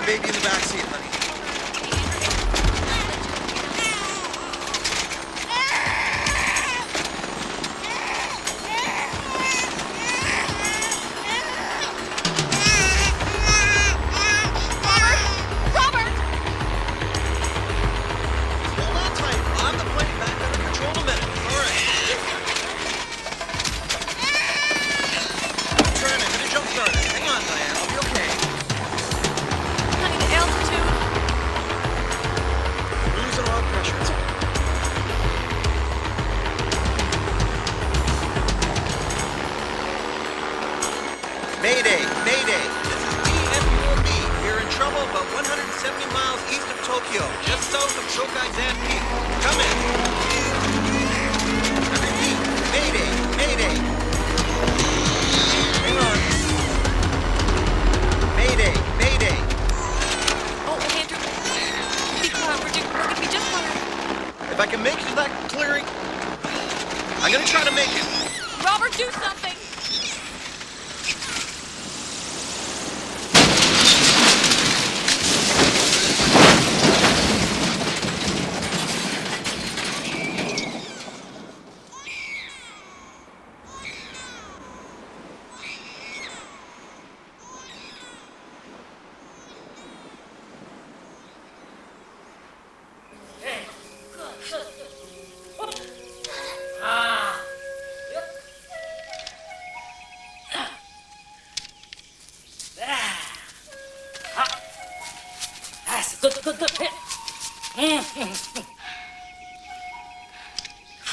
baby in the backseat, honey. Mayday! Mayday! This is DFUOB. We're in trouble about 170 miles east of Tokyo, just south of Shokai-zan Peak. Come in. I repeat, Mayday! Mayday! Hang on. Mayday! Mayday! Oh, Andrew. Be quiet. We're gonna be just fine. If I can make it to that clearing, I'm gonna try to make it. Robert, do something!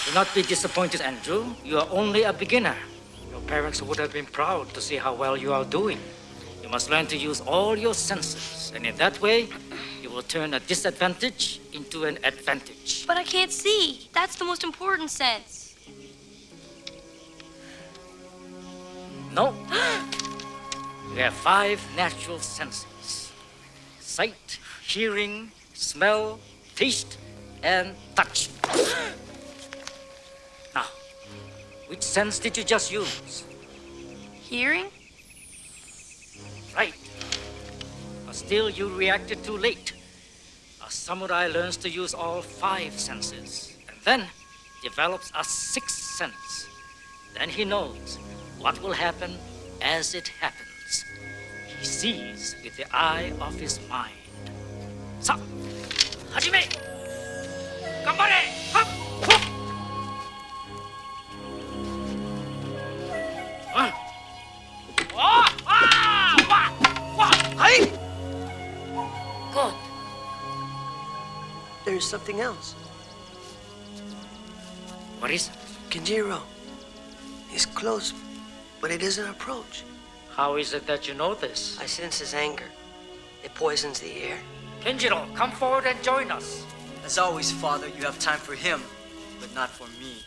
Do not be disappointed, Andrew. You are only a beginner. Your parents would have been proud to see how well you are doing. You must learn to use all your senses, and in that way, you will turn a disadvantage into an advantage. But I can't see. That's the most important sense. No. You have 5 natural senses: sight, hearing, smell, taste, and touch. Now, which sense did you just use? Hearing? Right. But still, you reacted too late. A samurai learns to use all 5 senses, and then develops a 6th sense. Then he knows what will happen as it happens. He sees with the eye of his mind. Sa, hajime! Ganbare! Hop! Hop! Good. There's something else. What is it? Kenjiro. He's close, but he doesn't approach. How is it that you know this? I sense his anger. It poisons the air. Kenjiro, come forward and join us. As always, Father, you have time for him, but not for me.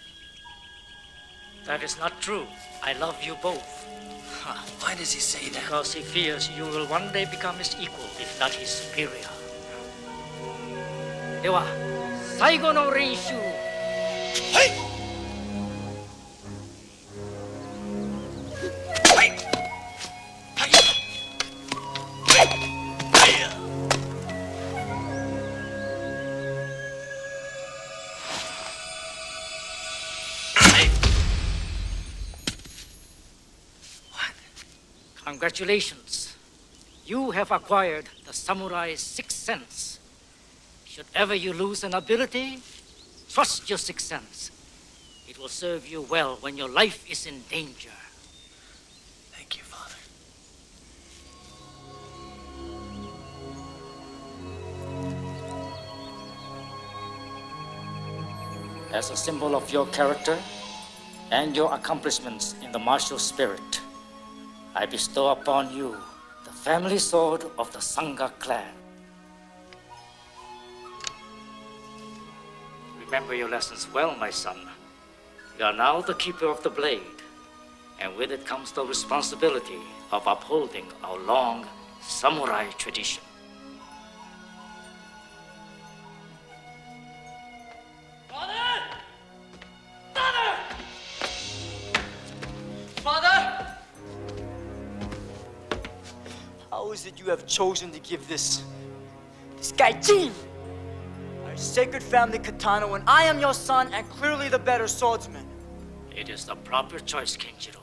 That is not true. I love you both. Why does he say that? Because he fears you will one day become his equal, if not his superior. では、最後の練習。はい。Congratulations. You have acquired the samurai's 6th sense. Should ever you lose an ability, trust your 6th sense. It will serve you well when your life is in danger. Thank you, Father. As a symbol of your character and your accomplishments in the martial spirit, I bestow upon you the family sword of the Sangha clan. Remember your lessons well, my son. You are now the keeper of the blade, and with it comes the responsibility of upholding our long samurai tradition. Father! Father! Father! How is it you have chosen to give this guy Jean our sacred family katana when I am your son and clearly the better swordsman? It is the proper choice, Kenjiro.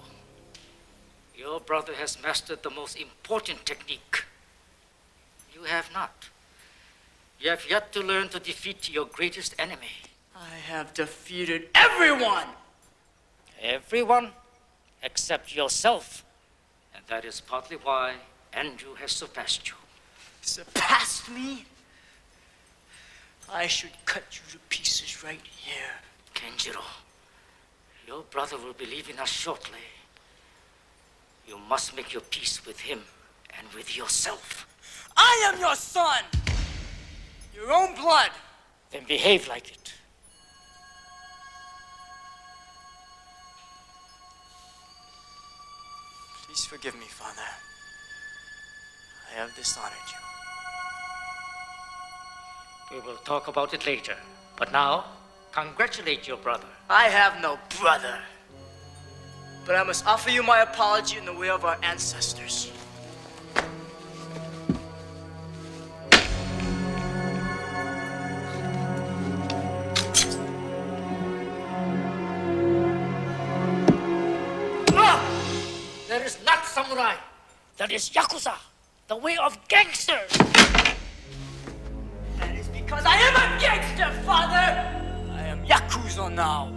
Your brother has mastered the most important technique. You have not. You have yet to learn to defeat your greatest enemy. I have defeated everyone! Everyone except yourself. And that is partly why Andrew has surpassed you. Surpassed me? I should cut you to pieces right here. Kenjiro, your brother will be leaving us shortly. You must make your peace with him and with yourself. I am your son! Your own blood! Then behave like it. Please forgive me, Father. I have dishonored you. We will talk about it later. But now, congratulate your brother. I have no brother. But I must offer you my apology in the way of our ancestors. That is not samurai. That is yakuza, the way of gangsters. That is because I am a gangster, Father! I am Yakuza now.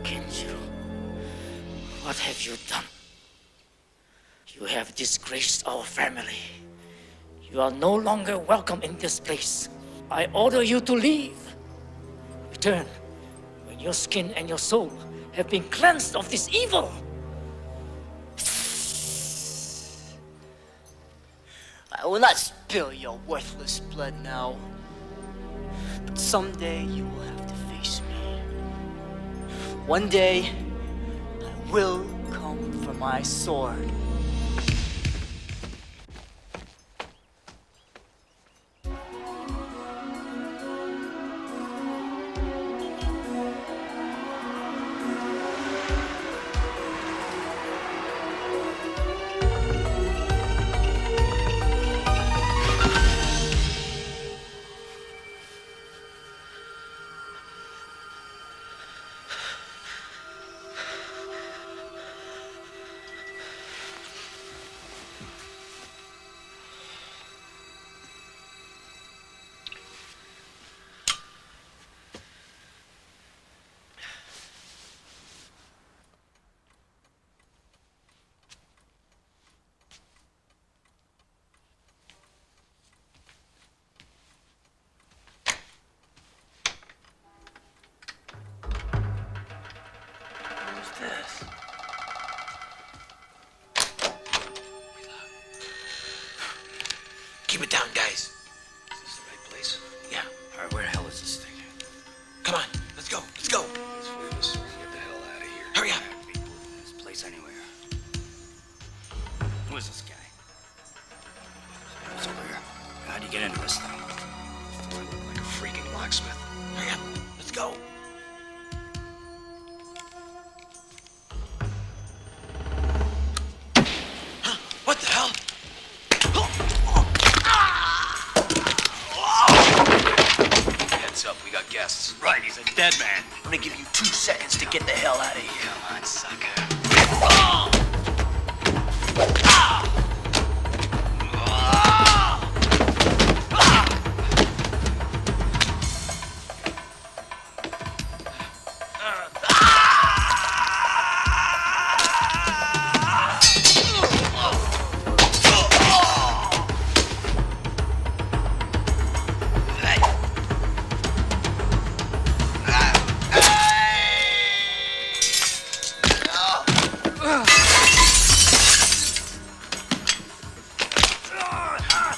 Kenjiro, what have you done? You have disgraced our family. You are no longer welcome in this place. I order you to leave. Return when your skin and your soul have been cleansed of this evil. I will not spill your worthless blood now. But someday you will have to face me. One day, I will come for my sword. Keep it down, guys. Is this the right place? Yeah. All right, where the hell is this thing? Come on, let's go. Let's go. Let's get the hell out of here. Hurry up. Can't be moving this place anywhere. Who is this guy? What's over here? How'd you get into this thing? I look like a freaking locksmith. Hurry up. Let's go. Huh? What the hell? Heads up, we got guests. Right, he's a dead man. I'm gonna give you 2 seconds to get the hell out of here. Come on, sucker.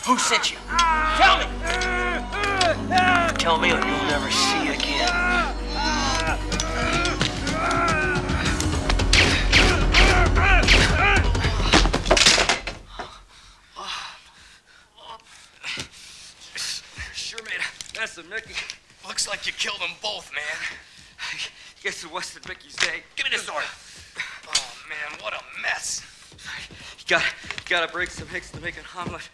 Who sent you? Tell me! Tell me or you'll never see again. Sure made a mess of Mickey. Looks like you killed them both, man. Guess it wasn't Mickey's day. Give me the sword. what a mess. Gotta break some eggs to make an omelet.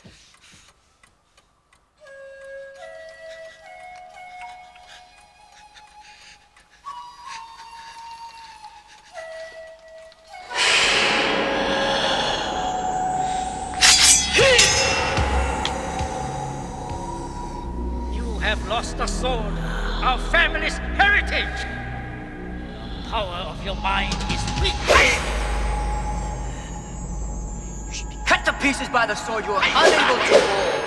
You have lost the sword, our family's heritage. The power of your mind is weak. Cut to pieces by the sword, you are unable to hold.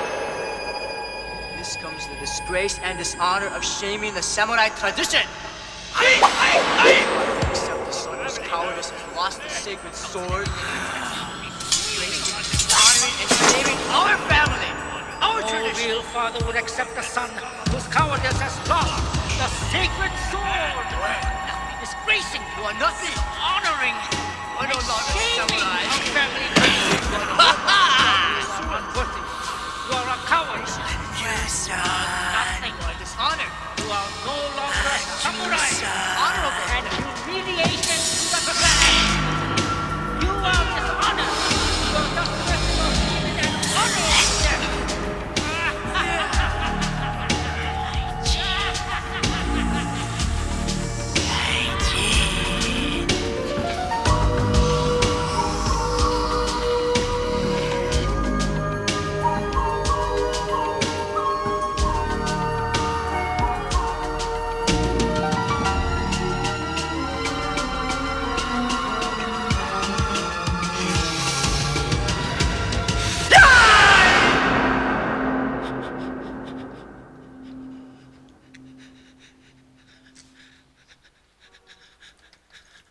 This comes the disgrace and dishonor of shaming the samurai tradition. Accept the son whose cowardice has lost the sacred sword. Dishonoring and shaming our family, our No tradition. real father would accept a son whose cowardice has lost the sacred sword. Disgracing, You are nothing. honoring, You are no longer shaming samurai. our family. You are unworthy. You are a coward. Nothing. Dishonored. You are no longer samurai. Honorable. And humiliation to the clan. You are dishonored. You are just responsible and honorable death.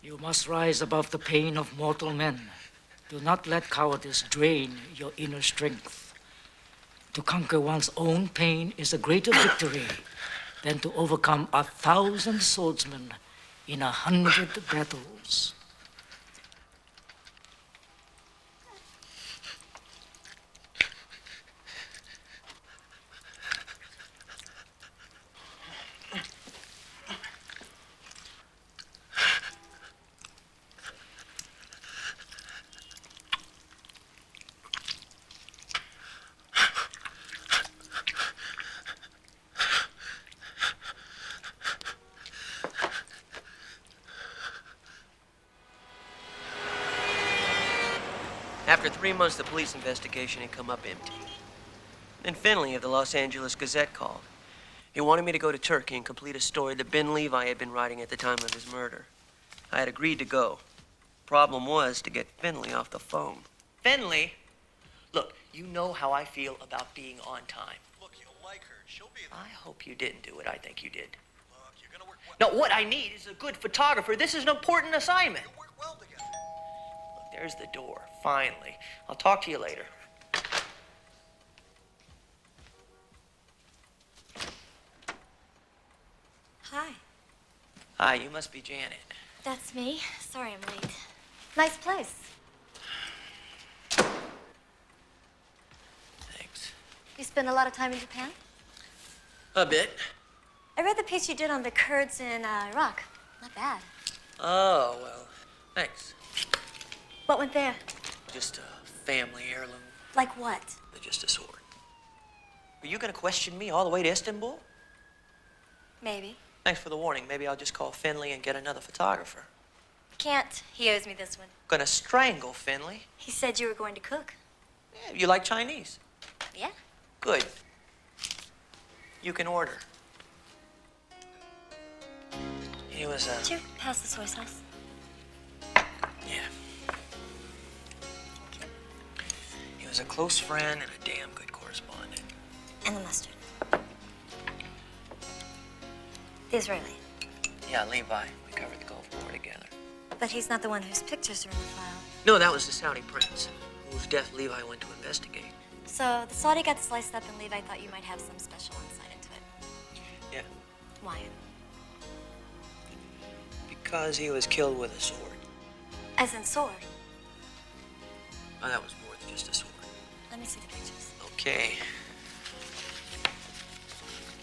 You must rise above the pain of mortal men. Do not let cowardice drain your inner strength. To conquer one's own pain is a greater victory than to overcome 1,000 swordsmen in 100 battles. After 3 months, the police investigation had come up empty. Then Finley of the Los Angeles Gazette called. He wanted me to go to Turkey and complete a story that Ben Levi had been writing at the time of his murder. I had agreed to go. Problem was to get Finley off the phone. Finley, look, you know how I feel about being on time. Look, you'll like her. She'll be I hope you didn't do what I think you did. Look, you're gonna work well. No, what I need is a good photographer. This is an important assignment. You'll work well together. Look, there's the door, finally. I'll talk to you later. Hi, Hi, you must be Janet. that's me. Sorry I'm late. Nice place. Thanks. You spend a lot of time in Japan? A bit. I read the piece you did on the Kurds in Iraq. Not bad. Oh, well, thanks. What went there? Just a family heirloom. Like what? Just a sword. Are you gonna question me all the way to Istanbul? Maybe. Thanks for the warning. Maybe I'll just call Finley and get another photographer. Can't. He owes me this one. Gonna strangle Finley. He said you were going to cook. Yeah, you like Chinese? Yeah? Good. You can order. He was Did you pass the soy sauce? yeah. He was a close friend and a damn good correspondent. And the mustard. The Israeli. Yeah, Levi. We covered the Gulf War together. But he's not the one whose pictures are in the file. No, that was the Saudi prince, whose death Levi went to investigate. So the Saudi got sliced up and Levi thought you might have some special insight into it. Yeah, Why? because he was killed with a sword. As in sword. Oh, that was more than just a sword. Let me see the pictures. Okay.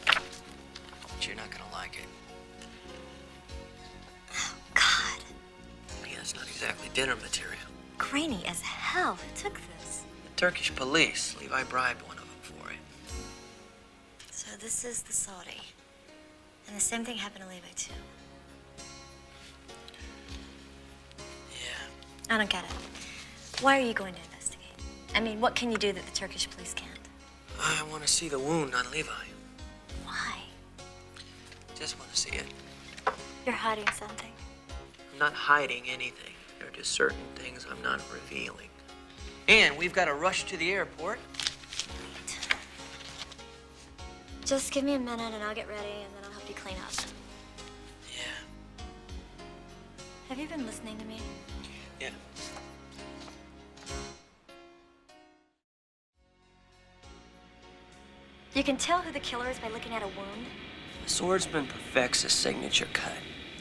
But you're not gonna like it. God. Yeah, it's not exactly exactly dinner material. Grainy as hell. Who took this? The Turkish police. Levi bribed one of them for it. So this is the Saudi. And the same thing happened to Levi, too. Yeah. I don't get it. Why are you going to investigate? I mean, what can you do that the Turkish police can't? I want to see the wound on Levi. Why? Just want to see it. You're hiding something. I'm not hiding anything. There are just certain things I'm not revealing. And we've got to rush to the airport. Just give me a minute and I'll get ready and then I'll help you clean up. Yeah. Have you been listening to me? Yeah. You can tell who the killer is by looking at a wound. A swordsman perfects a signature cut.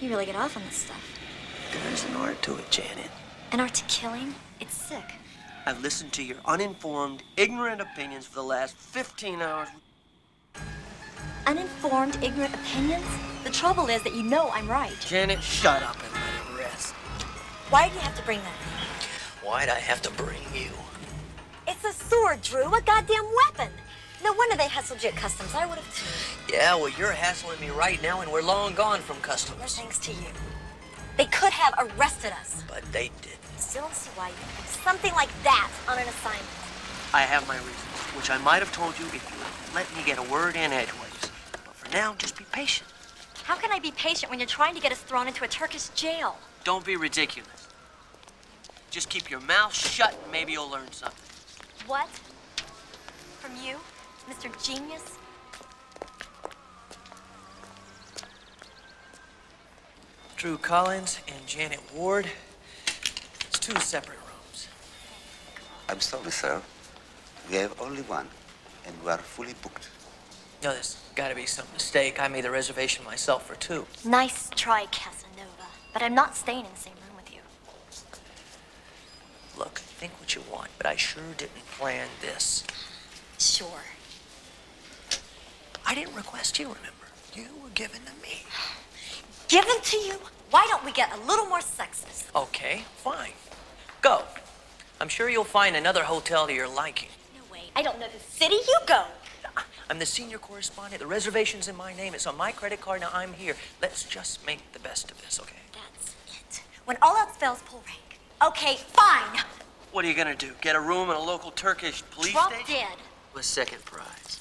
You really get off on this stuff. There's an art to it, Janet. An art to killing? It's sick. I've listened to your uninformed, ignorant opinions for the last 15 hours. Uninformed, ignorant opinions? The trouble is that you know I'm right. Janet, shut up and let it rest. Why do you have to bring that? Why'd I have to bring you? It's a sword, Drew. A goddamn weapon. No wonder they hustled you at customs. I would have too. Yeah, well, you're hassling me right now, and we're long gone from No customs. thanks to you. They could have arrested us. But they didn't. Still don't see why you would do something like that on an assignment. I have my reasons, which I might have told you if you would let me get a word in edgeways. But for now, just be patient. How can I be patient when you're trying to get us thrown into a Turkish jail? Don't be ridiculous. Just keep your mouth shut, and maybe you'll learn something. What? From you, Mr. Genius? Drew Collins and Janet Ward. It's 2 separate rooms. I'm sorry, sir. We have only one, and we are fully booked. No, there's got to be some mistake. I made the reservation myself for 2. Nice try, Casanova. But I'm not staying in the same room with you. Look, think what you want, but I sure didn't plan this. Sure. I didn't request you, remember? You were given to me. Given to you? Why don't we get a little more sexist? Okay, fine. Go. I'm sure you'll find another hotel to your liking. No way. I don't know the city. You go. I'm the senior correspondent. The reservation's in my name. It's on my credit card. Now I'm here. Let's just make the best of this, okay? That's it. When all else fails, pull rank. Okay, fine. What are you gonna do? Get a room in a local Turkish police Drop station? dead. With second prize.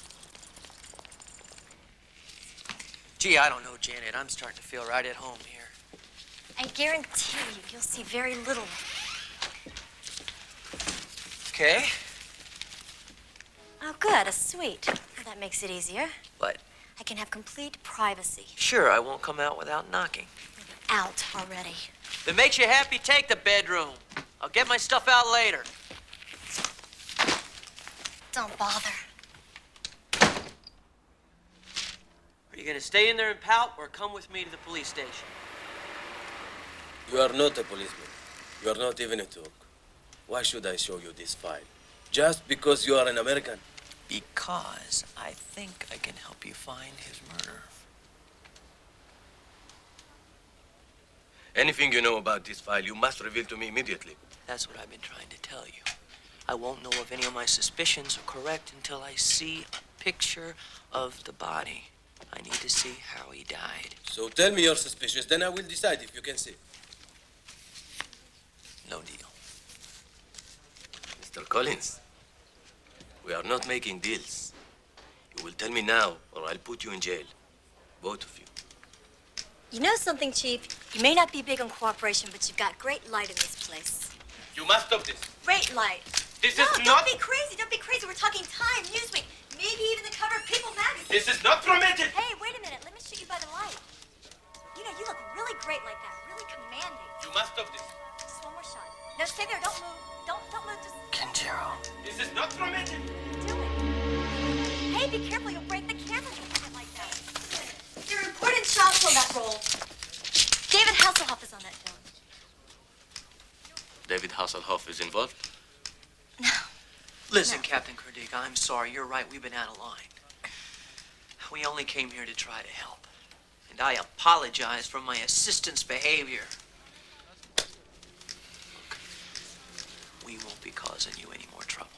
Gee, I don't know, Janet. I'm starting to feel right at home here. I guarantee you'll see very little. Okay. Oh, good. A suite. Well, that makes it easier. But I can have complete privacy. sure, I won't come out without knocking. Out already. If it makes you happy, take the bedroom. I'll get my stuff out later. Don't bother. Are you gonna stay in there and pout or come with me to the police station? You are not a policeman. You are not even a Turk. Why should I show you this file? Just because you are an American? Because I think I can help you find his murderer. Anything you know about this file, you must reveal to me immediately. That's what I've been trying to tell you. I won't know if any of my suspicions are correct until I see a picture of the body. I need to see how he died. So tell me your suspicions, then I will decide if you can see. No deal. Mr. Collins, we are not making deals. You will tell me now, or I'll put you in jail. Both of you. You know something, Chief? You may not be big on cooperation, but you've got great light in this place. You must stop this. Great light. This No, is don't not... be crazy. Don't be crazy. We're talking Time, Newsweek, maybe even the cover of People magazine. This is not permitted! Hey, wait a minute. Let me shoot you by the light. You know, you look really great like that. Really commanding. You must stop this. Just one more shot. No, stay there. Don't move. Don't move. Just Kenjiro. This is not permitted! do it. Hey, be careful. You'll break the camera if you do it like that. There are important shots on that roll. David Hasselhoff is on that film. David Hasselhoff is involved? No. Listen, No. Captain Kurdik, I'm sorry. You're right. We've been out of line. We only came here to try to help. And I apologize for my assistant's behavior. we won't be causing you any more trouble.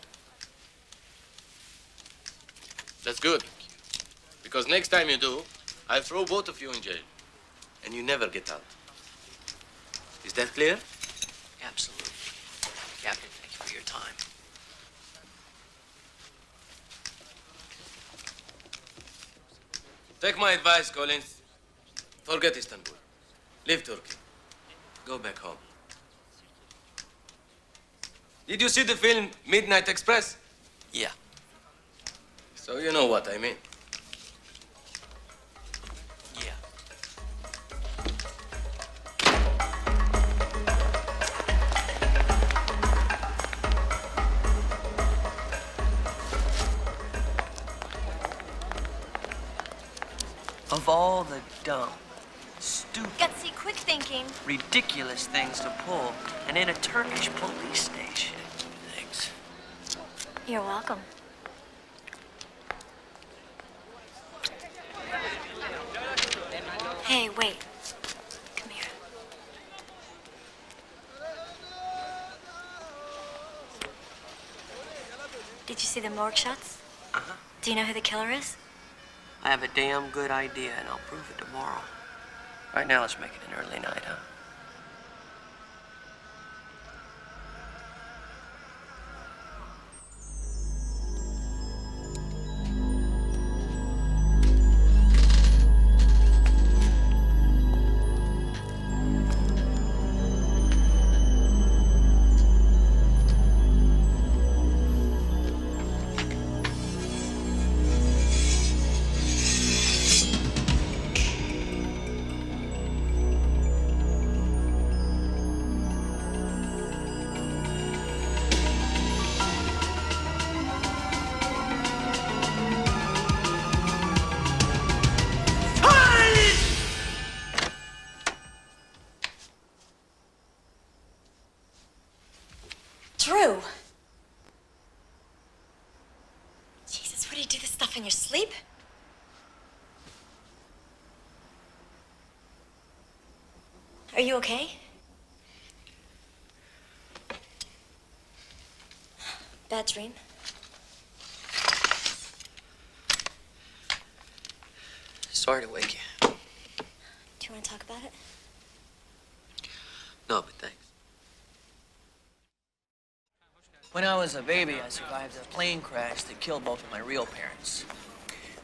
That's good. Because next time you do, I'll throw both of you in jail. And you never get out. Is that clear? Absolutely. Captain, thank you for your time. Take my advice, Collins. Forget Istanbul. Leave Turkey. Go back home. Did you see the film Midnight Express? Yeah. So you know what I mean. Yeah. Of all the dumb, stupid, Gutsy, quick thinking. ridiculous things to pull, and in a Turkish police station. Thanks. You're welcome. Hey, wait. Come here. Did you see the morgue shots? Uh-huh. Do you know who the killer is? I have a damn good idea, and I'll prove it tomorrow. Right now, let's make it an early night, huh? Drew! Jesus, what do you do this stuff in your sleep? Are you okay? Bad dream? Sorry to wake you. Do you want to talk about it? No, but thanks. When I was a baby, I survived a plane crash that killed both of my real parents.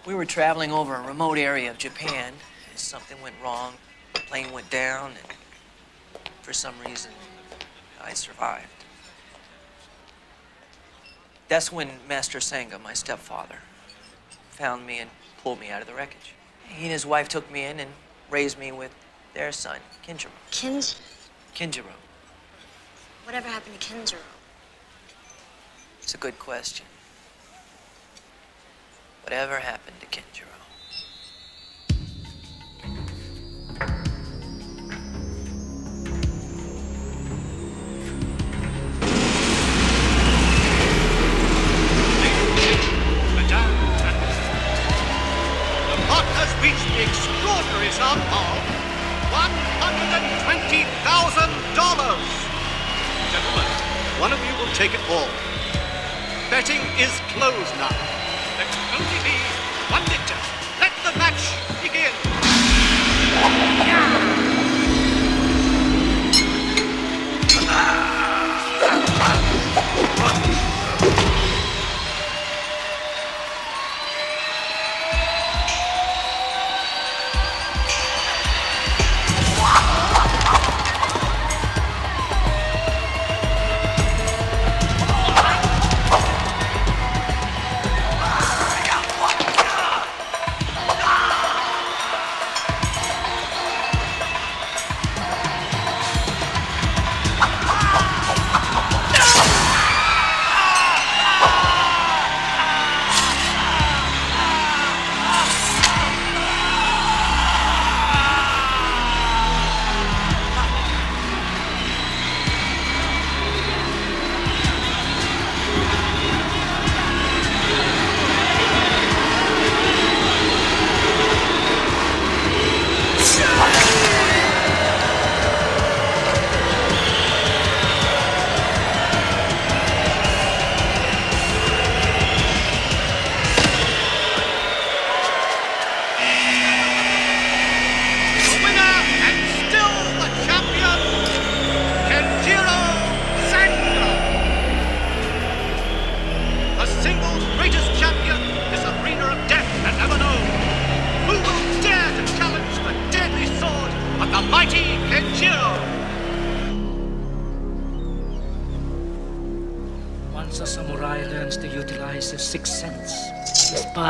We were traveling over a remote area of Japan. Something went wrong. The plane went down, and for some reason, I survived. That's when Master Senga, my stepfather, found me and pulled me out of the wreckage. He and his wife took me in and raised me with their son, Kinjiro. Kinjiro. Whatever happened to Kinjiro? It's a good question. Whatever happened to Kinjiro? The pot has reached the extraordinary sum of $120,000. Gentlemen, one of you will take it all. Betting is closed now. There can only be one victor. Let the match begin.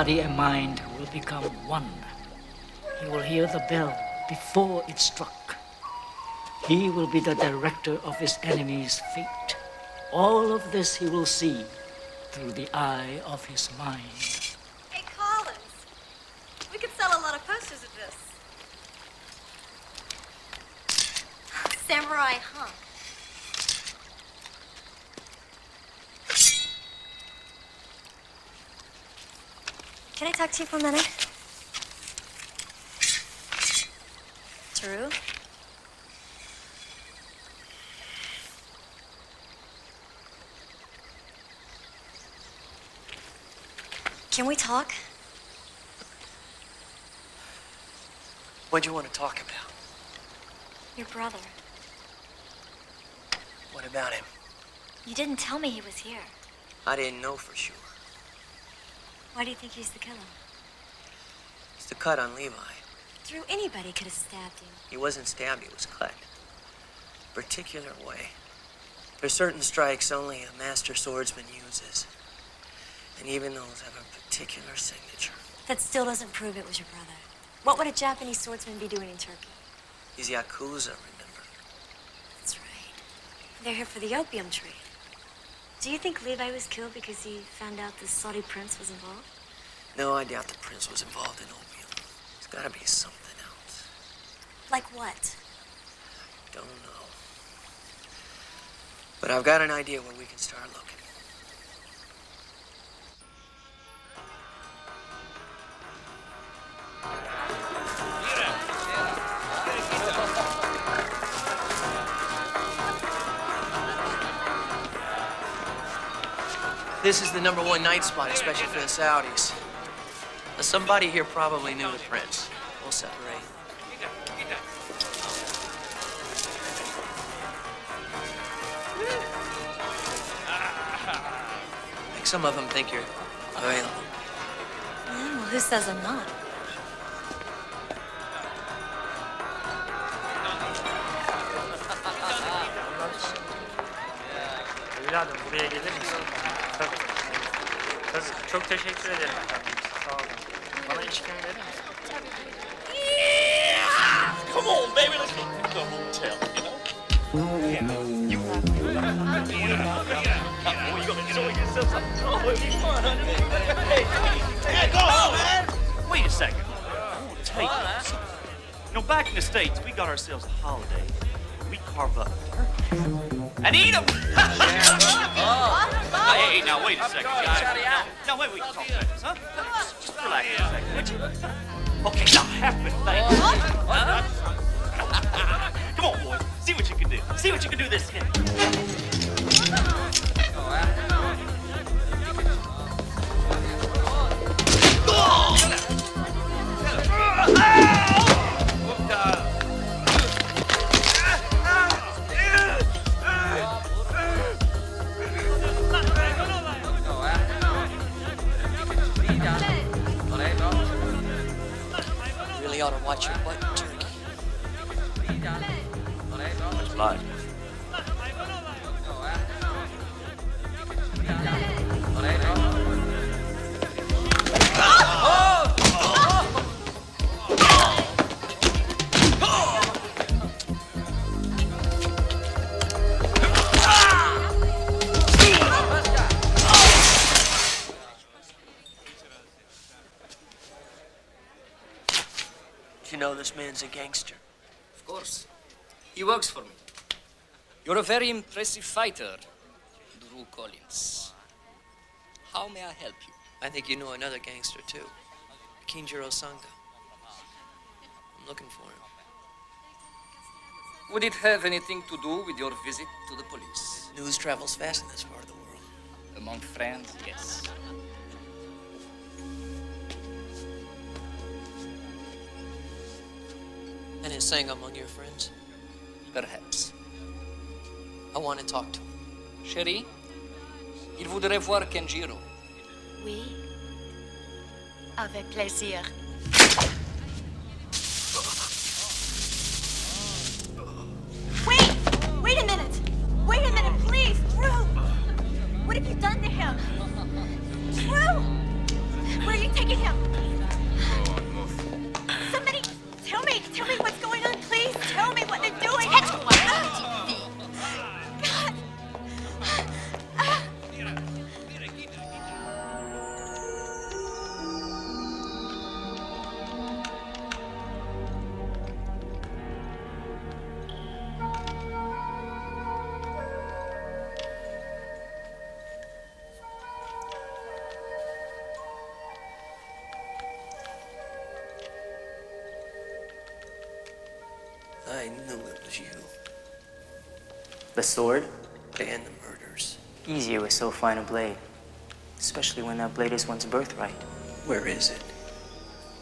body and mind will become one. He will hear the bell before it struck. He will be the director of his enemy's fate. All of this he will see through the eye of his mind. Hey, Collins. We could sell a lot of posters of this. Samurai, huh? Can I talk to you for a minute? True? Can we talk? What do you want to talk about? Your brother. What about him? You didn't tell me he was here. I didn't know for sure. Why do you think he's the killer? It's the cut on Levi. Drew, anybody could have stabbed him. He wasn't stabbed, he was cut. Particular way. There's certain strikes only a master swordsman uses. And even those have a particular signature. That still doesn't prove it was your brother. What would a Japanese swordsman be doing in Turkey? He's Yakuza, remember? That's right. They're here for the opium trade. Do you think Levi was killed because he found out the Saudi prince was involved? No, I doubt the prince was involved in opium. There's gotta be something else. Like what? Don't know. But I've got an idea where we can start looking. This is the #1 night spot, especially for the Saudis. Now, somebody here probably knew the prince. We'll separate. Like some of them think you're available. Well, who says I'm not? Evladım buraya gelir misin? Tabii. Tabii. Çok teşekkür ederim efendim. Sağ olun. Bana içkimi verir misin? Come on, baby, let's go to the hotel, you know? You gonna enjoy yourself? Oh, it'll be fun, honey. Hey, go on, man. Wait a second. Take this. You know, back in the States, we got ourselves a holiday. We carve up turkeys and eat them. Hey, now wait a second, guys. Now wait, we can talk about this, huh? Just relax a second, would you? Okay, now happen thing. Come on, boy. See what you can do. See what you can do this hit. Really ought to watch your butt, turkey. Much obliged. You know this man's a gangster. Of course. He works for me. You're a very impressive fighter, Drew Collins. How may I help you? I think you know another gangster, too. Kinjiro Sangha. I'm looking for him. Would it have anything to do with your visit to the police? News travels fast in this part of the world. Among friends, yes. And is Sangha among your friends? Perhaps. I want to talk to him. Chérie, il voudrait voir Kenjiro. Oui. Avec plaisir. Wait! Wait a minute! Wait a minute, please! Drew! What have you done to him? Drew! Where are you taking at him! Go on, move. Somebody, tell me what's going on, please. Tell me what they're doing. Tais-toi, petite fille. God. I knew it was you. The sword? And the murders. Easier with so fine a blade. Especially when that blade is one's birthright. Where is it?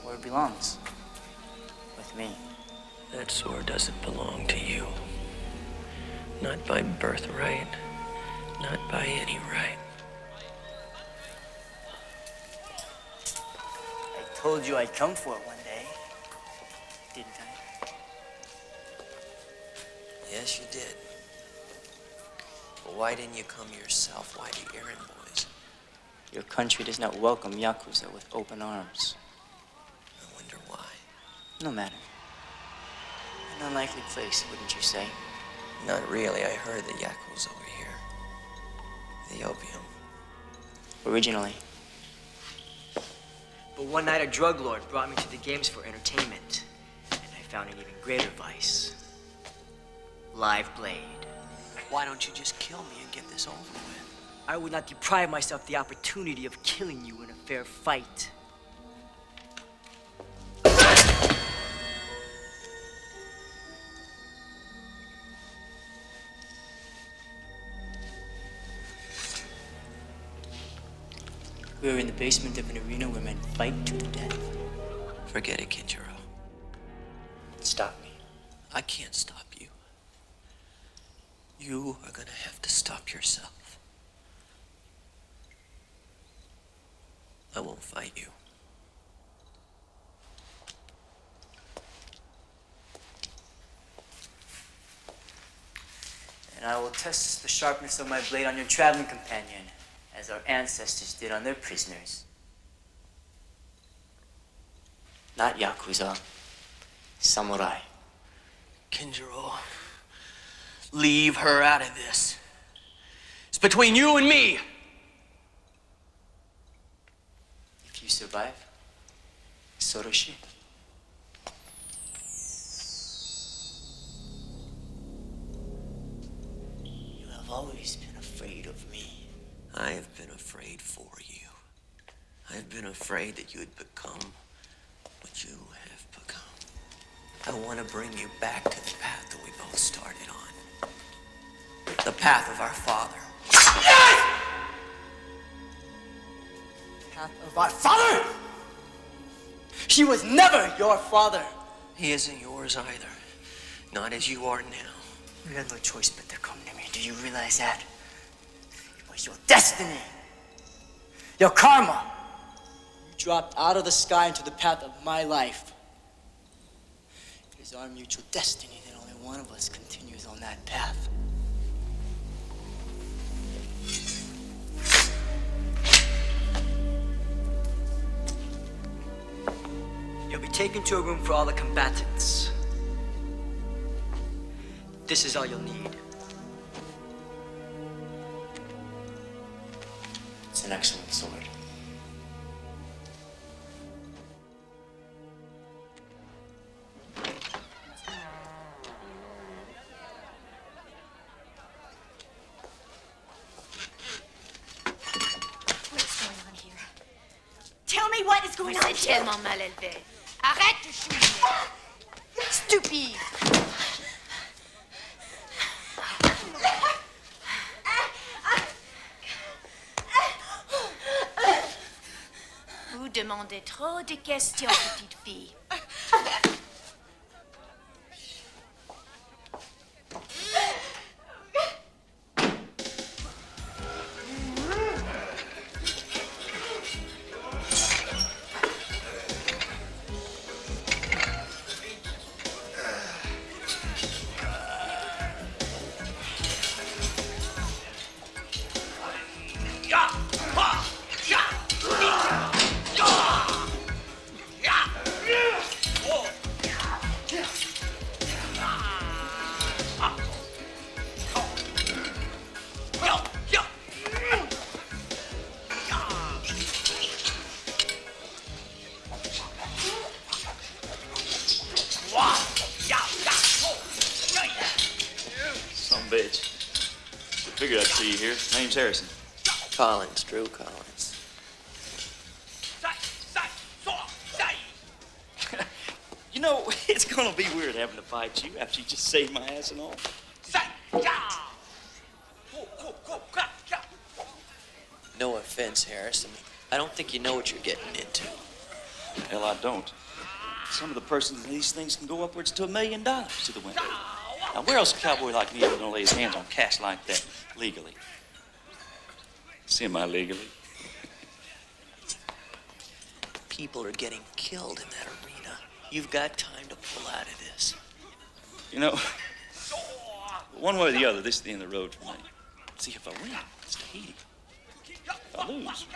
Where it belongs. With me. That sword doesn't belong to you. Not by birthright. Not by any right. I told you I'd come for it one day. Didn't I? Yes, you did. But why didn't you come yourself? Why the errand boys? Your country does not welcome Yakuza with open arms. I wonder why. No matter. An unlikely place, wouldn't you say? Not really. I heard the Yakuza over here. The opium. Originally. But one night a drug lord brought me to the games for entertainment. And I found an even greater vice. Live blade. Why don't you just kill me and get this over with? I would not deprive myself the opportunity of killing you in a fair fight. We're in the basement of an arena where men fight to the death. Forget it, Kinjiro. Stop me. I can't stop you. You are gonna have to stop yourself. I won't fight you. And I will test the sharpness of my blade on your traveling companion, as our ancestors did on their prisoners. Not Yakuza. Samurai. Kinjiro, leave her out of this. It's between you and me. If you survive, so does she. You have always been afraid of me. I have been afraid for you. I've been afraid that you'd become what you have become. I want to bring you back to the path that we both started on. The path of our father. Yes! Path of our father? He was never your father. He isn't yours either. Not as you are now. You had no choice but to come to me. Do you realize that? It was your destiny. Your karma. You dropped out of the sky into the path of my life. It is our mutual destiny that only one of us continues on that path. You'll be taken to a room for all the combatants. This is all you'll need. It's an excellent sword. What's going on here? Tell me what is going on C'est here. tellement mal élevé. Arrête de chouiner. Stupide. Vous demandez trop de questions, petite fille. Figured I'd see you here. Name's Harrison. Collins, Drew Collins. You know, it's gonna be weird having to fight you after you just saved my ass and all. No offense, Harrison. I don't think you know what you're getting into. Hell, I don't. Some of the persons in these things can go upwards to $1 million to the window. Now, where else a cowboy like me ever gonna lay his hands on cash like that legally? Semi-legally. People are getting killed in that arena. You've got time to pull out of this. You know, one way or the other, this is the end of the road for me. See, if I win, it's Tahiti. If I lose,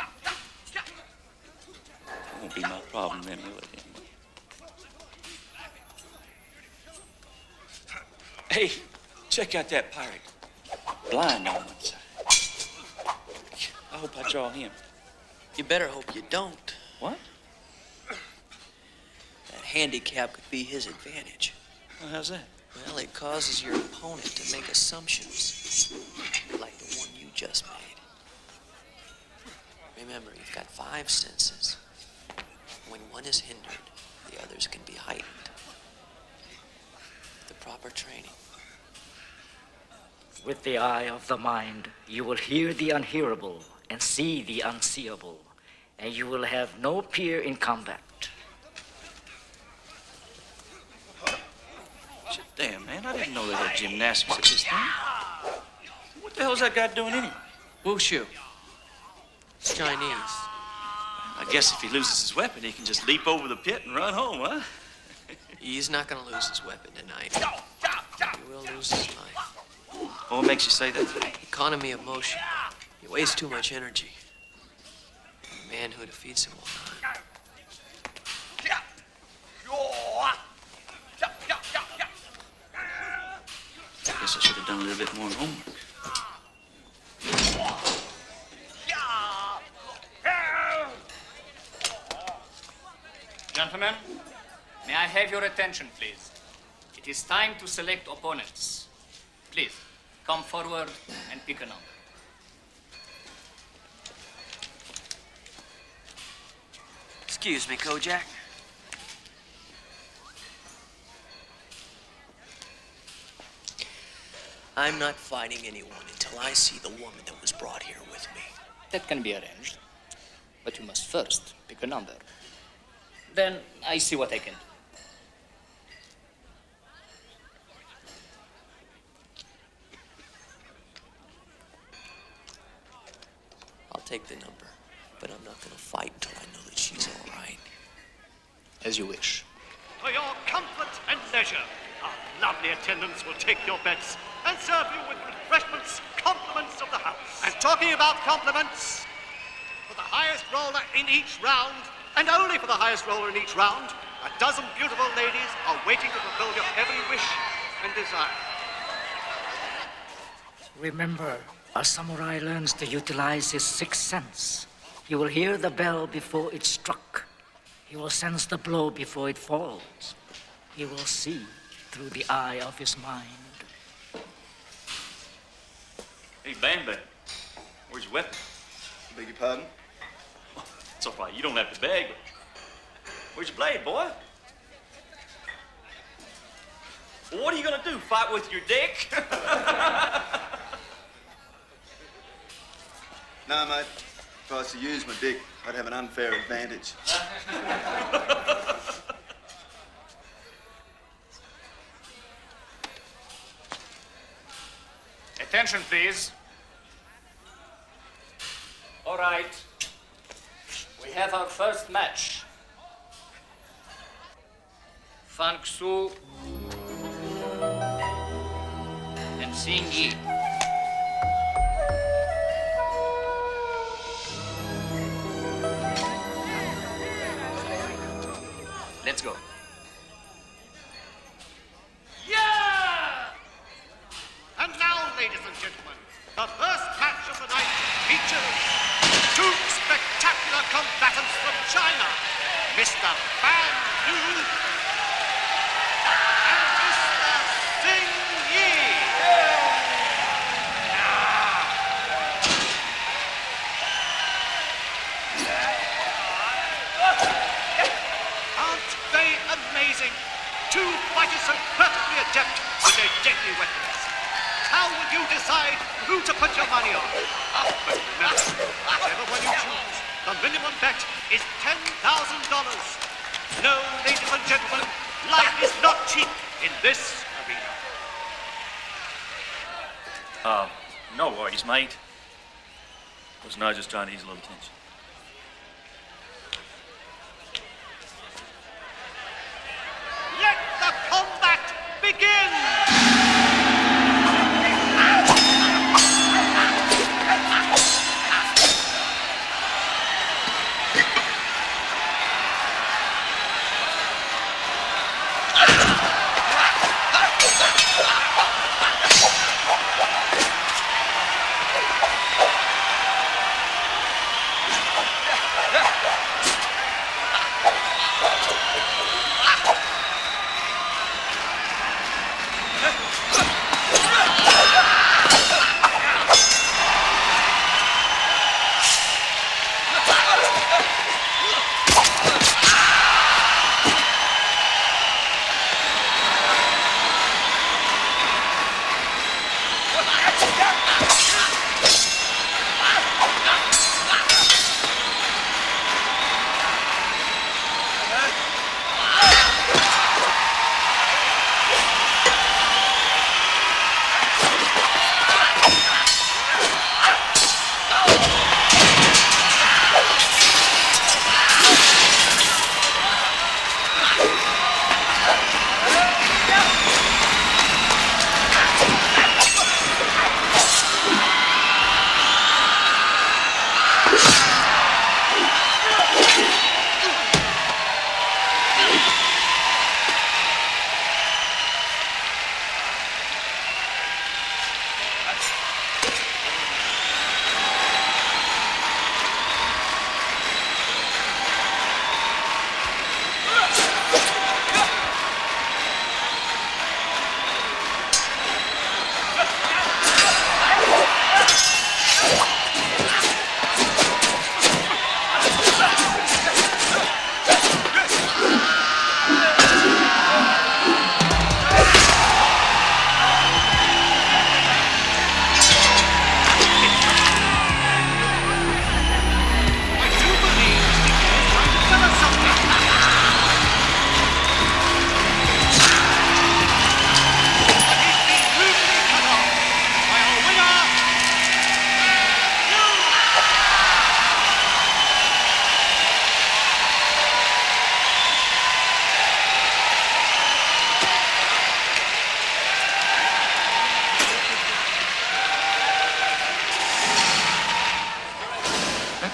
it won't be my problem then, will it, anyway? Hey, check out that pirate. Blind on one side. I hope I draw him. You better hope you don't. What? That handicap could be his advantage. Well, how's that? Well, it causes your opponent to make assumptions, like the one you just made. Remember, you've got 5 senses. When one is hindered, the others can be heightened. With the proper training. With the eye of the mind, you will hear the unhearable and see the unseeable, and you will have no peer in combat. Damn, man, I didn't know they had gymnastics at this thing. What the hell's that guy doing anyway? Wushu. It's Chinese. I guess if he loses his weapon, he can just leap over the pit and run home, huh? He's not gonna lose his weapon tonight. He will lose his life. What makes you say that? Economy of motion. He wastes too much energy. The man who defeats him will not. I guess I should have done a little bit more homework. Gentlemen, may I have your attention, please? It is time to select opponents. Please, come forward and pick a number. Excuse me, Kojak. I'm not fighting anyone until I see the woman that was brought here with me. That can be arranged. But you must first pick a number. Then I see what I can do. I'll take the number, but I'm not gonna fight until I know that she's all right. As you wish. For your comfort and leisure, our lovely attendants will take your bets and serve you with refreshments, compliments of the house. And talking about compliments, for the highest roller in each round, and only for the highest roller in each round, a dozen beautiful ladies are waiting to fulfill your every wish and desire. Remember, a samurai learns to utilize his 6th sense. He will hear the bell before it's struck. He will sense the blow before it falls. He will see through the eye of his mind. Hey, Bam Bam, where's your weapon? Beg your pardon? It's all right, you don't have to beg, but where's your blade, boy? Well, what are you gonna do, fight with your dick? No, mate. If I was to use my dick, I'd have an unfair advantage. Attention, please. All right. We have our first match. Fang Su and Xing Yi. Let's go. Yeah! And now, ladies and gentlemen, the first match of the night features 2 spectacular combatants from China, Mr. Fan Yu and Mr. Xing Yi. amazing. Two fighters so perfectly adept with their deadly weapons. How will you decide who to put your money on? But remember, whichever one you choose, the minimum bet is $10,000. No, ladies and gentlemen, life is not cheap in this arena. No worries, mate. Wasn't I just trying to ease a little tension? Let the combat begin!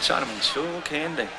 Chinaman sure can dance.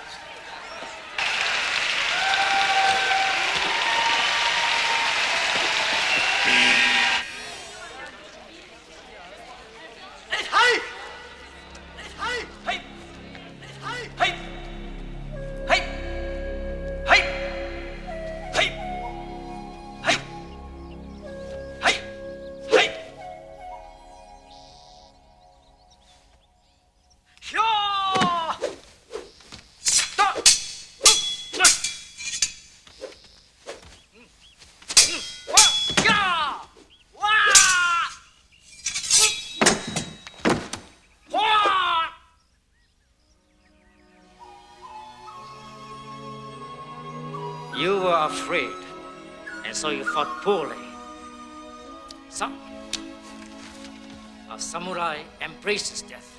You were afraid, and so you fought poorly. A samurai embraces death.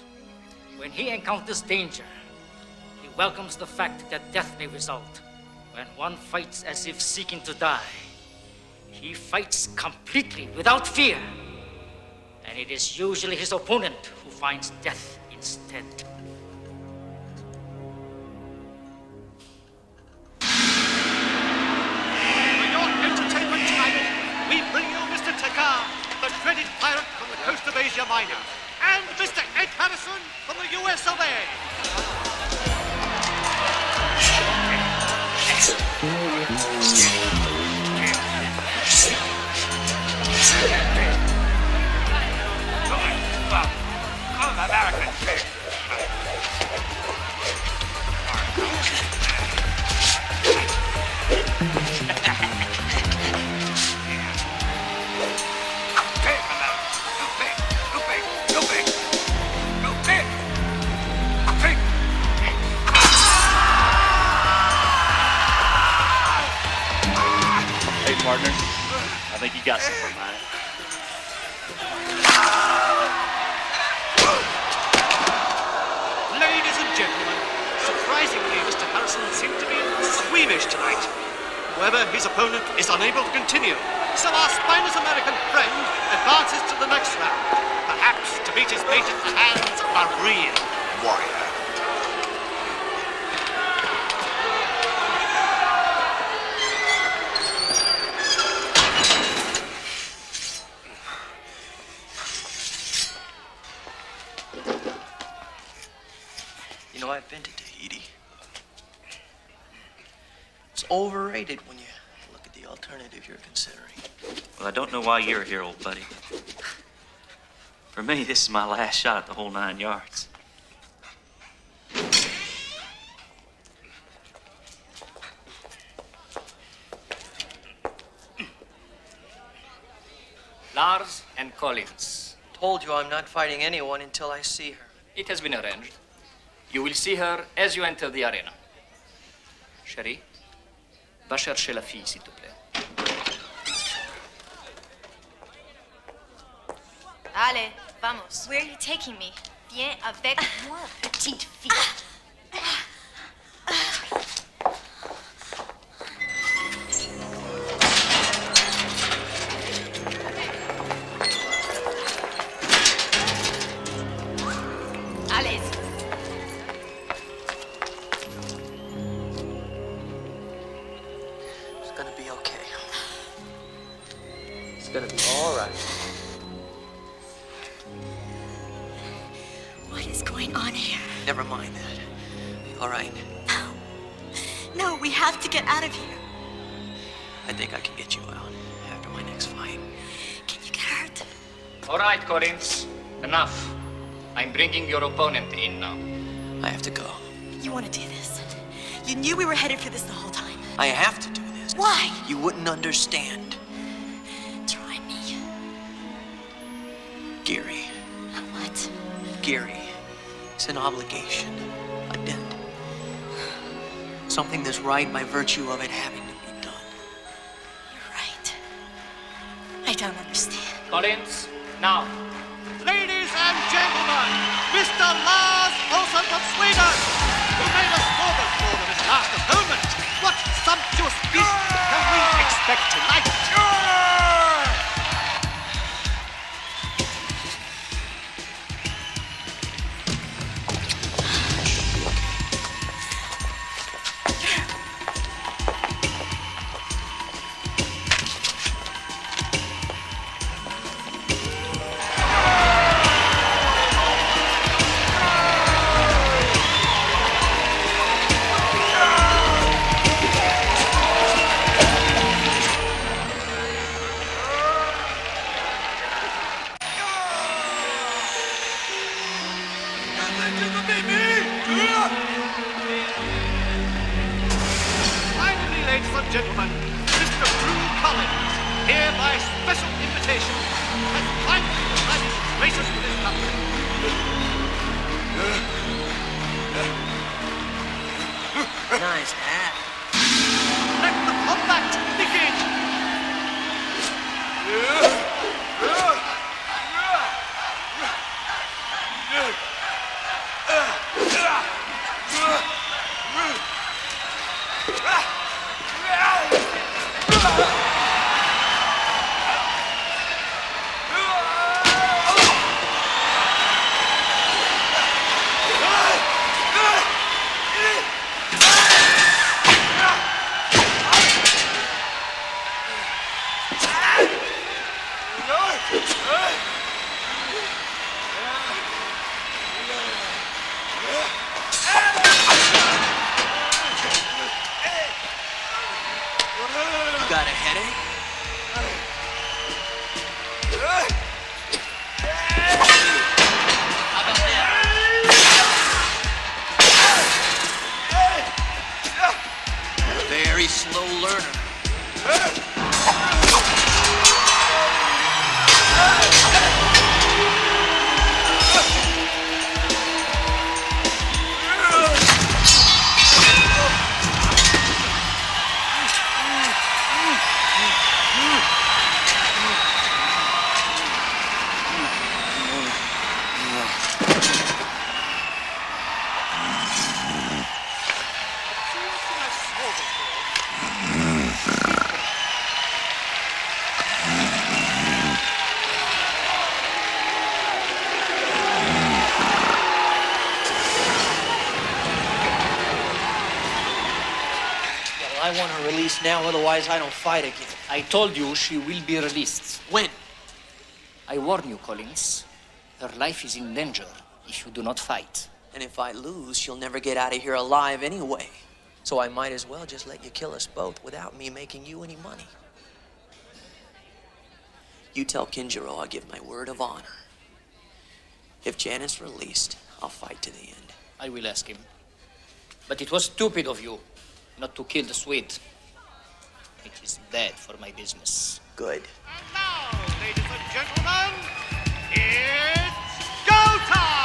When he encounters danger, he welcomes the fact that death may result. When one fights as if seeking to die, he fights completely without fear. And it is usually his opponent who finds death instead. Dreaded pirate from the coast of Asia Minor, and Mr. Ed Patterson from the US of A. American. partner. I think you got something in mind. Ladies and gentlemen, surprisingly, Mr. Harrison seemed to be squeamish tonight. However, his opponent is unable to continue, so our spineless American friend advances to the next round, perhaps to meet his fate at the hands of a real warrior. You know, I've been to Tahiti. It's overrated when you look at the alternative you're considering. Well, I don't know why you're here, old buddy. For me, this is my last shot at the whole 9 yards. Lars and Collins. Told you I'm not fighting anyone until I see her. It has been arranged. You will see her as you enter the arena. Chérie, va chercher la fille, s'il te plaît. Allez, vamos. Where are you taking me? Viens avec moi, petite fille. Allez. It's gonna be okay. It's gonna be all right. What is going on here? Never mind that. All right. No, we have to get out of here. I think I can get you out after my next fight. Can you get hurt? All right, Collins. Enough. I'm bringing your opponent in now. I have to go. You want to do this? You knew we were headed for this the whole time. I have to do this. Why? You wouldn't understand. Try me. Gary. What? Gary. It's an obligation. A debt. Something that's right by virtue of it having to be done. You're right. I don't understand. Collins, now. Ladies and gentlemen, Mr. Lars Olsen from Sweden, who made us forward for his last opponent. What sumptuous feast can we expect tonight? Finally, ladies and gentlemen, Mr. Drew Collins, here by special invitation, has finally decided his races with his country. Nice hat. Let the combat begin! You got a headache? Very slow learner. released now, otherwise I don't fight again. I told you she will be released. When? I warn you, Collins. Her life is in danger if you do not fight. And if I lose, she'll never get out of here alive anyway. So I might as well just let you kill us both without me making you any money. You tell Kinjiro I'll give my word of honor. If Janet's released, I'll fight to the end. I will ask him. But it was stupid of you not to kill the Swede. It is bad for my business. Good. And now, ladies and gentlemen, it's go time!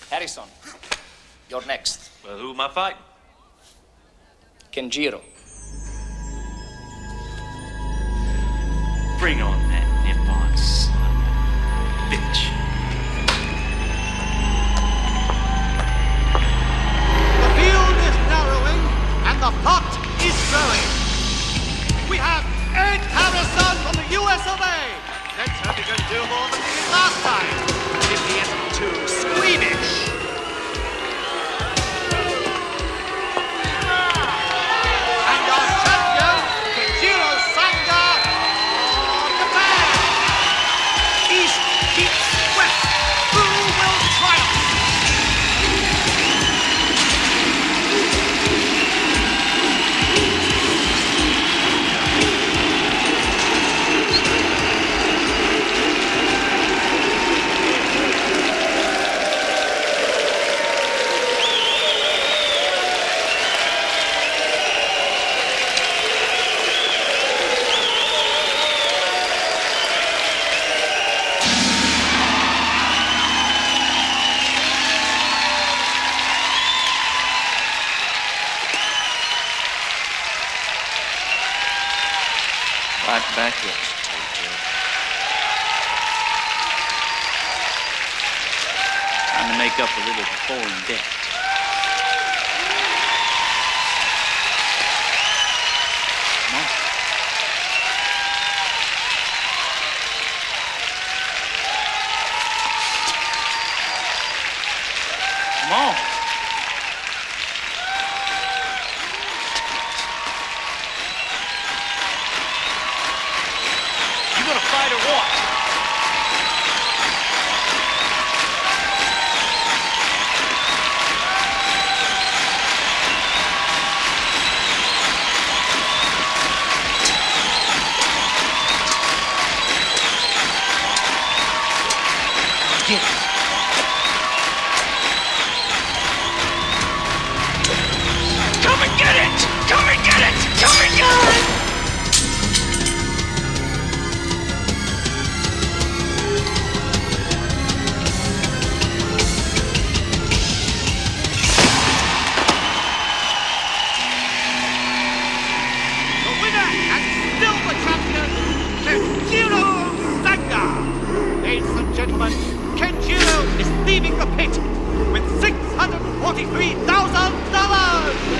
Harrison, you're next. Well, who am I fighting? Kenjiro. Bring on that Nippon son of a bitch. The field is narrowing and the pot is growing. We have Ed Harrison from the US of A. Let's hope he can do more than he did last time. If he isn't too squeamish. And our champion, Kenjiro Sanga of Japan. East keeps west. Who will triumph? Right back at you, trying to make up a little foreign debt. Come on. Come on. You gonna fight or what? gentlemen, Kenjiro is leaving the pit with $643,000!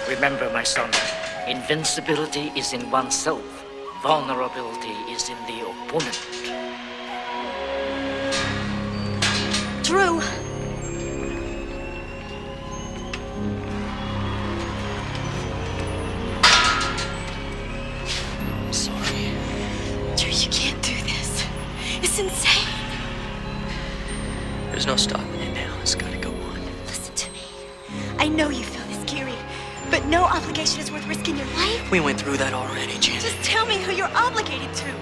Remember, my son, invincibility is in oneself. Vulnerability is in the opponent. Drew! I'm sorry. Drew, you can't do this. It's insane. There's no stopping it now. It's gotta go on. Listen to me. I know you feel this, Gary, but no obligation is worth risking your life. We went through that already, Janet. Just tell me who you're obligated to.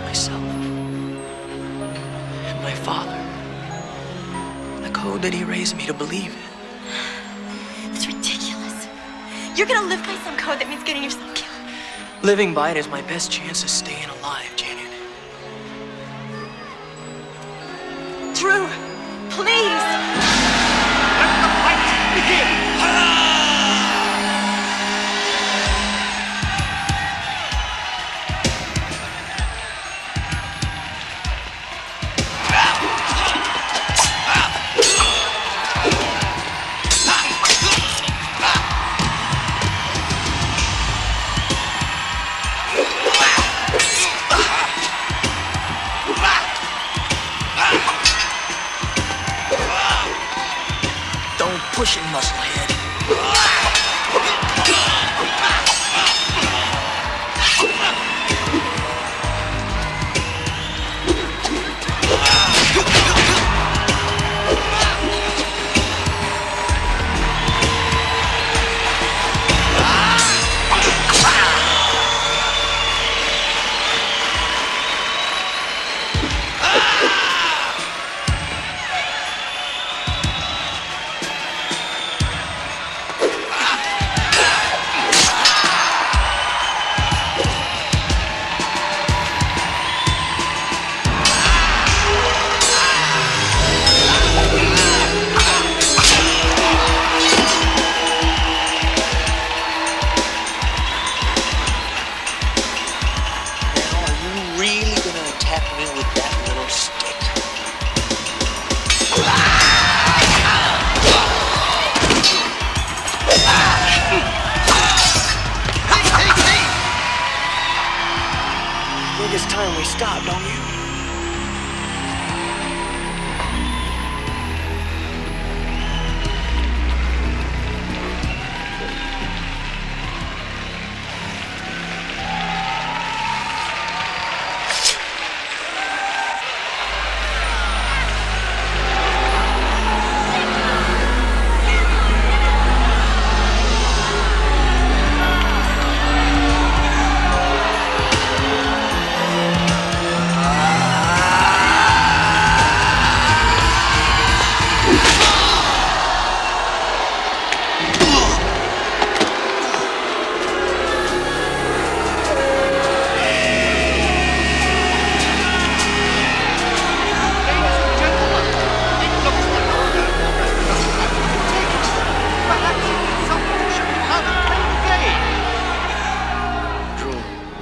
Myself. And my father. The code that he raised me to believe in. It's ridiculous. You're gonna live by some code that means getting yourself killed. Living by it is my best chance of staying alive, Janet. Drew, please! Let the fight begin! Don't push it, musclehead. It's time we stop, don't you?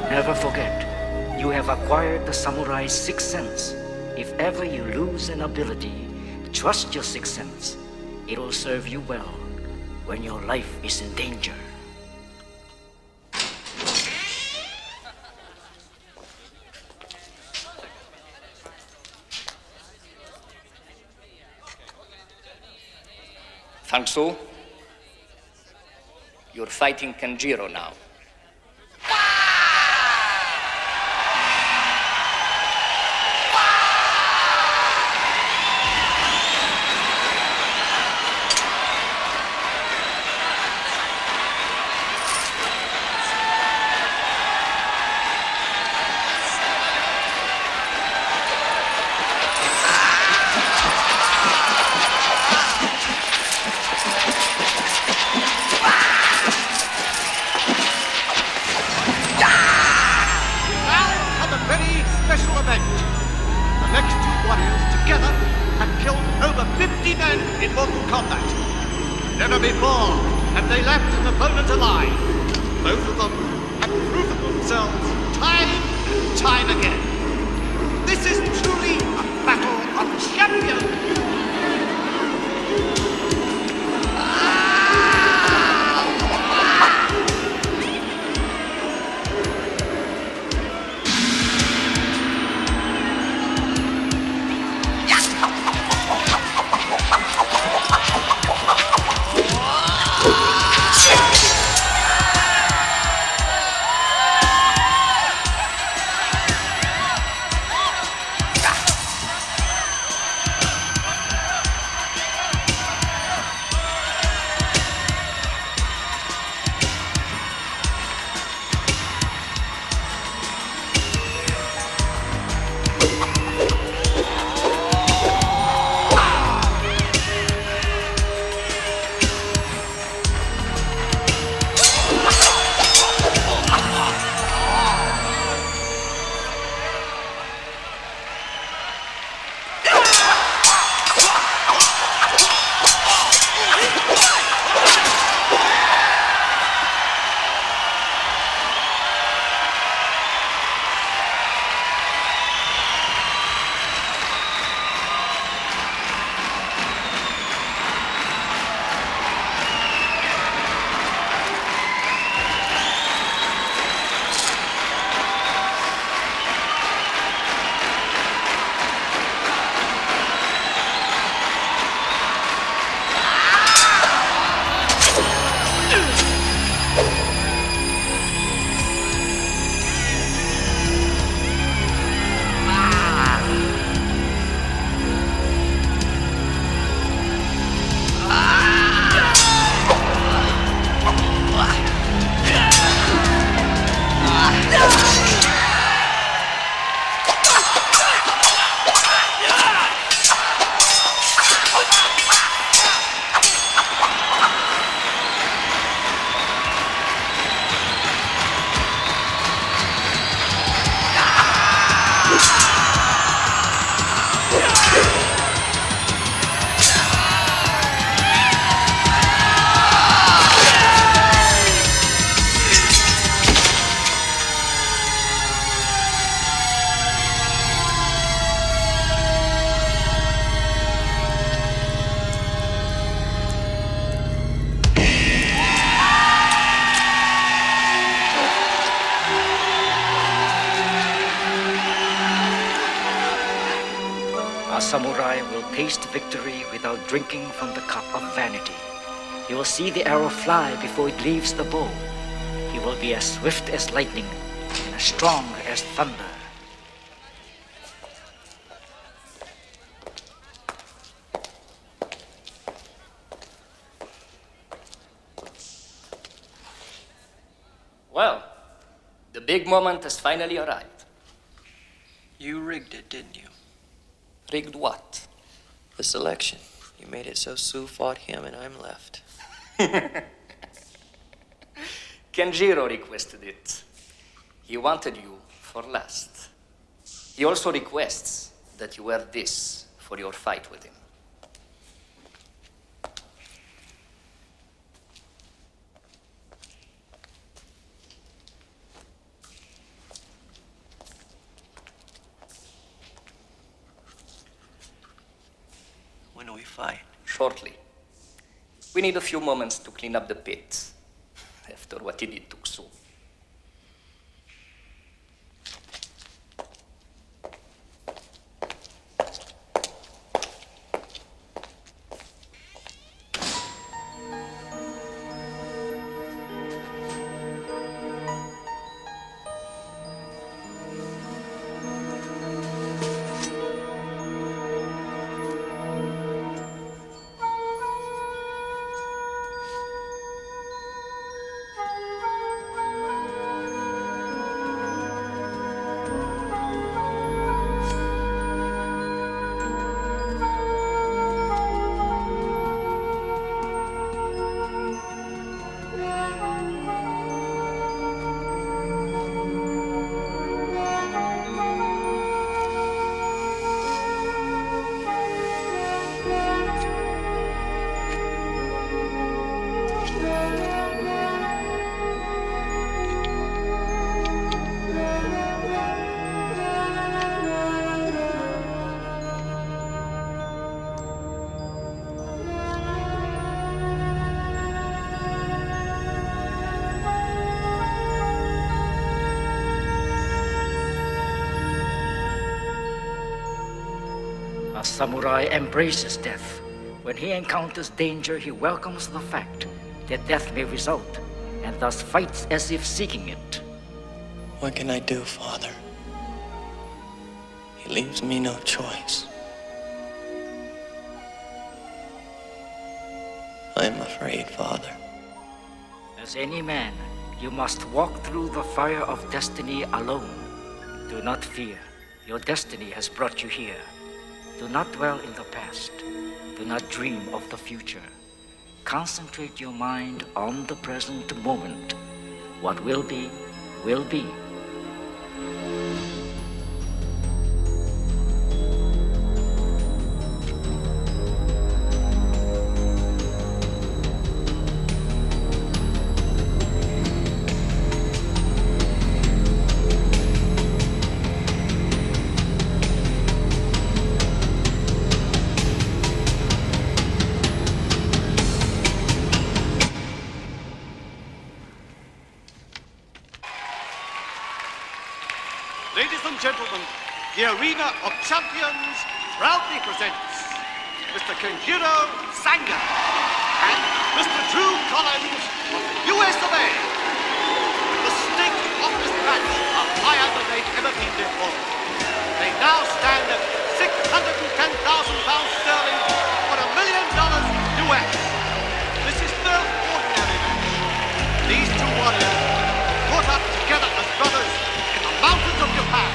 Never forget, you have acquired the samurai's sixth sense. If ever you lose an ability, trust your sixth sense. It'll serve you well when your life is in danger. Fangsu, you're fighting Kenjiro now. three men in mortal combat. Never before have they left an opponent alive. Both of them have proven themselves time and time again. This is truly a battle of champions. A samurai will taste victory without drinking from the cup of vanity. He will see the arrow fly before it leaves the bow. He will be as swift as lightning and as strong as thunder. Well, the big moment has finally arrived. You rigged it, didn't you? Rigged what? The selection. You made it so Sue fought him and I'm left. Kenjiro requested it. He wanted you for last. He also requests that you wear this for your fight with him. When do we fight? Shortly. We need a few moments to clean up the pit after what he did to Xu. A samurai embraces death. When he encounters danger, he welcomes the fact that death may result, and thus fights as if seeking it. What can I do, Father? He leaves me no choice. I am afraid, Father. As any man, you must walk through the fire of destiny alone. Do not fear. Your destiny has brought you here. Do not dwell in the past. Do not dream of the future. Concentrate your mind on the present moment. What will be, will be. Ladies and gentlemen, the Arena of Champions proudly presents Mr. Kenjiro Sanga and Mr. Drew Collins of the US of A. The stakes of this match are higher than they've ever been before. They now stand at £610,000 sterling or $1 million US. This is no ordinary match. These two warriors brought up together as brothers in the mountains of Japan.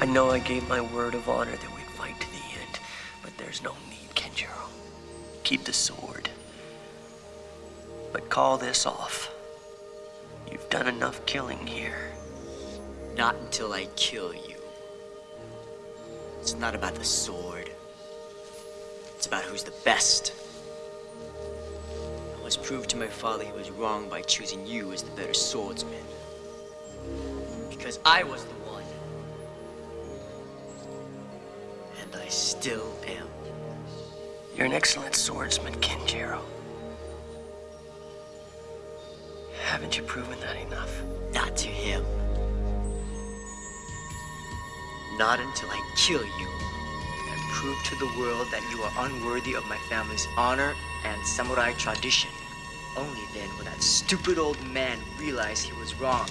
I know I gave my word of honor that we'd fight to the end, but there's no need, Kenjiro. Keep the sword. But call this off. You've done enough killing here. Not until I kill you. It's not about the sword. It's about who's the best. I must prove to my father he was wrong by choosing you as the better swordsman. Because I was the one. And I still am. You're an excellent swordsman, Kenjiro. Haven't you proven that enough? Not to him. Not until I kill you and prove to the world that you are unworthy of my family's honor and samurai tradition. Only then will that stupid old man realize he was wrong.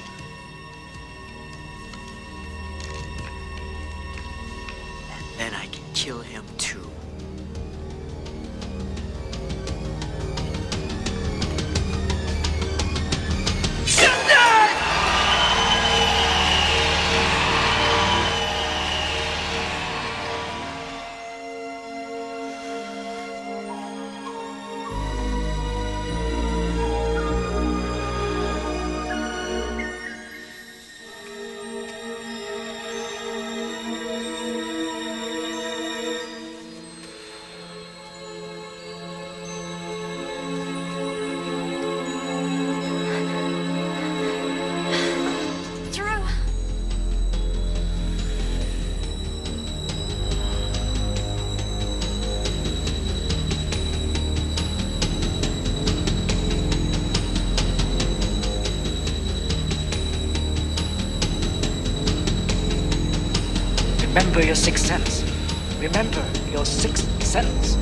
And then I can kill him too. Remember your sixth sense. Remember your sixth sense.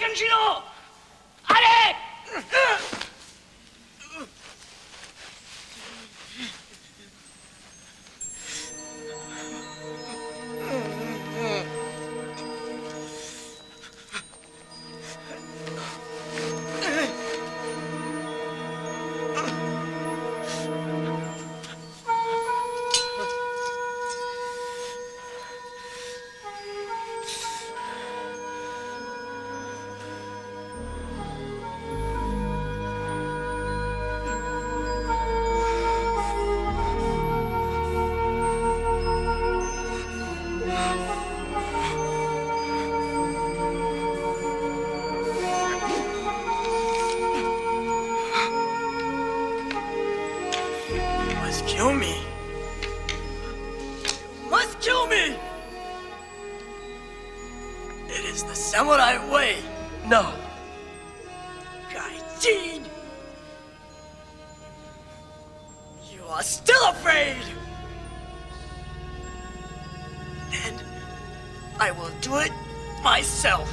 Kenjiro! Allez! Kill me. You must kill me! It is the samurai way. No. Gaijin! You are still afraid! Then I will do it myself.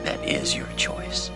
That is your choice.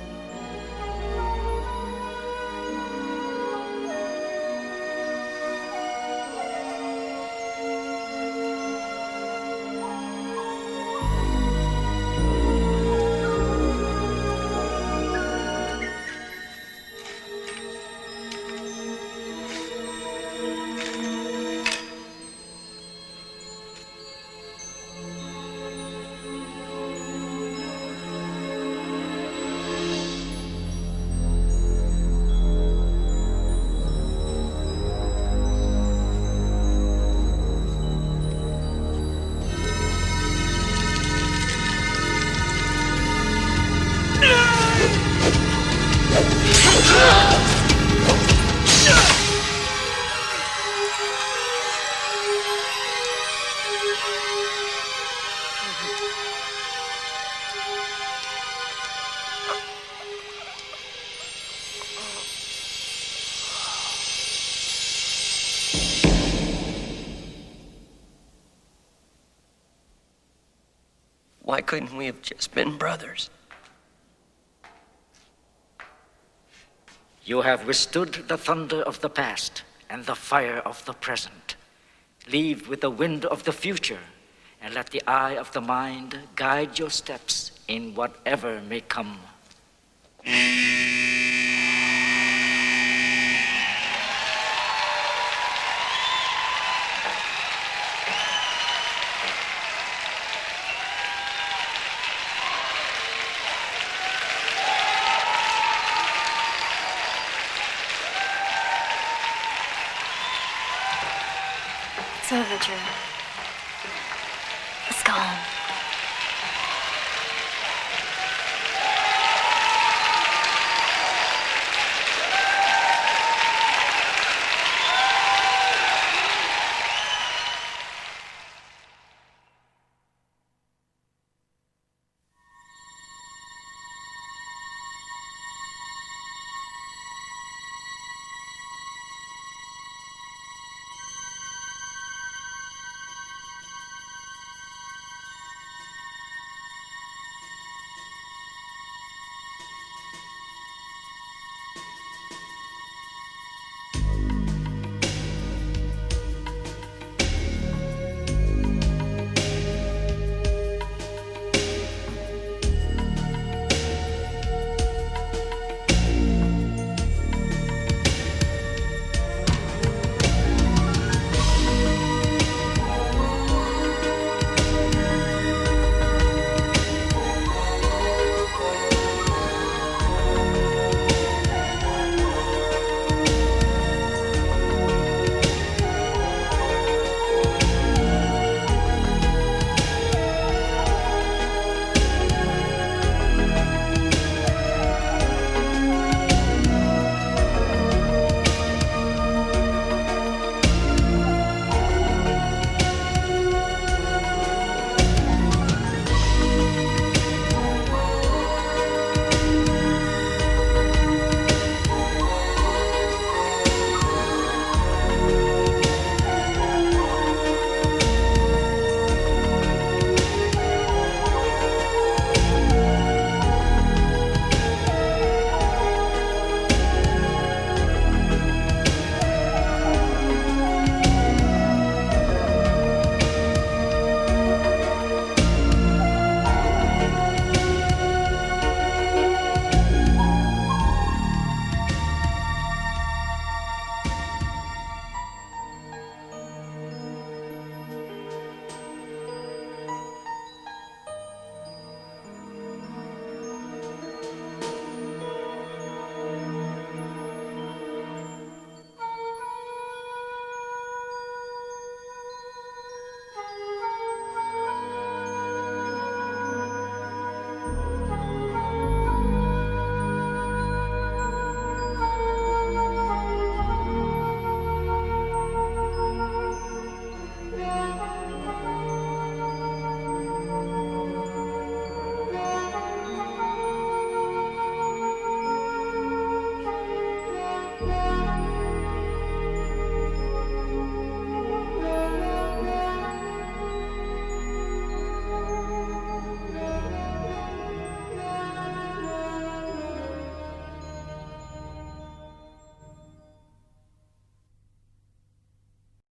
Why couldn't we have just been brothers? You have withstood the thunder of the past and the fire of the present. Leave with the wind of the future, and let the eye of the mind guide your steps in whatever may come. It's over, Drew.